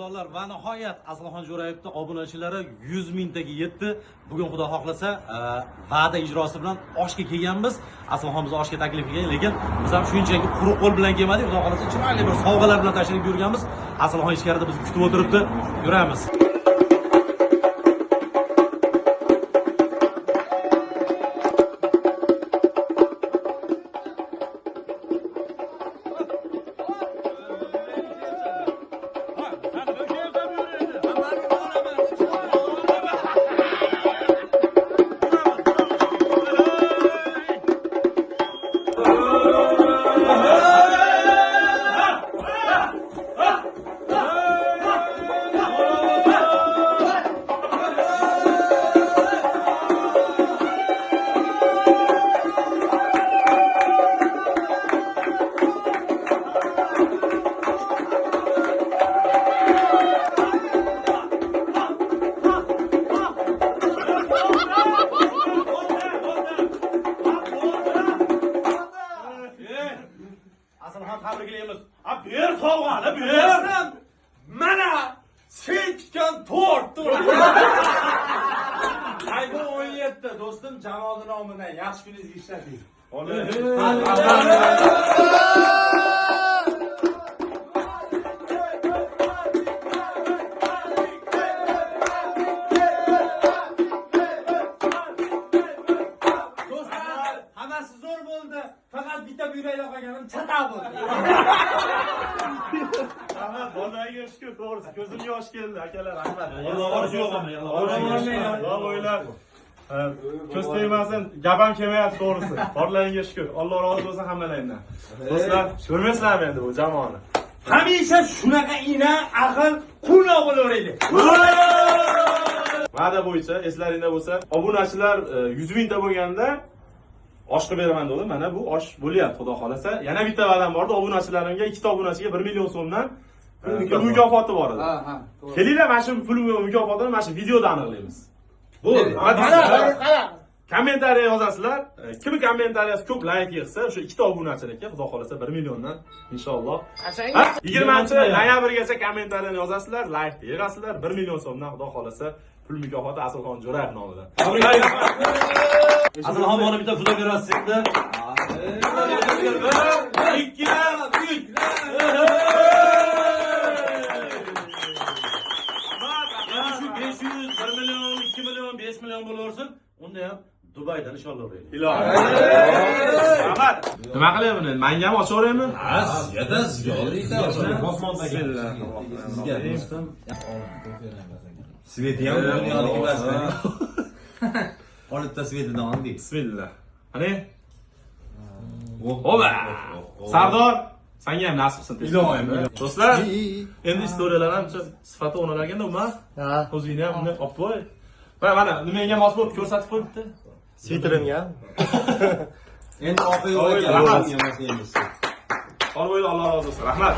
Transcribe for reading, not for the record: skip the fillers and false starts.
Birodarlar va nihoyat Aslixon Jo'rayevning obunachilari 100 mingtaga yetdi. Bugun Xudo xohlasa va'da ijrosi bilan oshga kelganmiz. Aslixon bizni oshga taklif qilgan, lekin biz ham shunchaki quruq qo'l bilan kelmadik. Xudo xohlasa chiroyli bir sovg'alar bilan tashrif buyurganmiz. Aslixon ichkarida bizni kutib o'tiribdi. Yuramiz. Aslixon tabriklaymiz. Ber sovg'ani, ber. Mana sen tutgan tort. Ayda 17 do'stim Jamolning nomidan yaxshi kuningizga ishlating. Do'stlar, hammasi zo'r bo'ldi. Faqat bitta buyrakda qolganim chata bo'ldi. Rahmat, bolaga shukr, to'g'risi ko'zimga yosh keldi, akalar, rahmat. Alloh yo'q ama, Alloh o'ylar. Ko'z tegmasin, gap ham kelmayapti to'g'risi. Borlaringga shukr. Alloh rozi bo'lsin hammalaringdan. Do'stlar, ko'rmaysizlarmi endi bu jamoani? Hamisha shunaqa ina, aql, quvnoq bo'laveraylik. Va'da bo'yicha eslaringda bo'lsa, obunachilar 100 mingta bo'lganda osh qilib beraman dedim. Mana bu osh bo'lyapti, Xudo xolasa. Yana bitta va'dam bor edi, obunachilarimga ikkita obunachiga 1 million so'mdan pul mukofoti bor edi. Kelinglar, mana shu pul mukofotini mana shu videoda aniqlaymiz. Bu kommentariya yozasizlar. Kim kommentariyasi ko'p layk yig'sa, o'sha ikkita obunachilikka Xudo xolasa 1 milliondan inshaalloh. 20-noyabrgacha kommentariyani yozasizlar, layk yig'asizlar, 1 million so'mdan Xudo xolasa pul mukofoti Aslixon Jo'rayev nomidan. Aslixon mana bitta fudo berasiz endi. 2 million, 2 million, 5 million bo'laversin. Unda ham Dubaydan inshaalloh beraylik. Ilohim. Rahmat. Nima qilyapman endi? Menga ham ochaveraymi? Ha, sizga sizga osmondagi. Sveti ham dunyoning emasmi? Olibda svetidan oldik. Bismillah. Qani? Oba! Sardor, senga ham nasib qilsin. Ilohim. Do'stlar, endi istoriyalar ham sifati o'rnalarganda uma. Ha. O'zingni ham uni olib qo'y. Va mana nimaga mos bo'lib ko'rsatib qo'yibdi. Sviterimga. Endi opa yo'q ekan. Alloh rozi bo'lsin. Rahmat.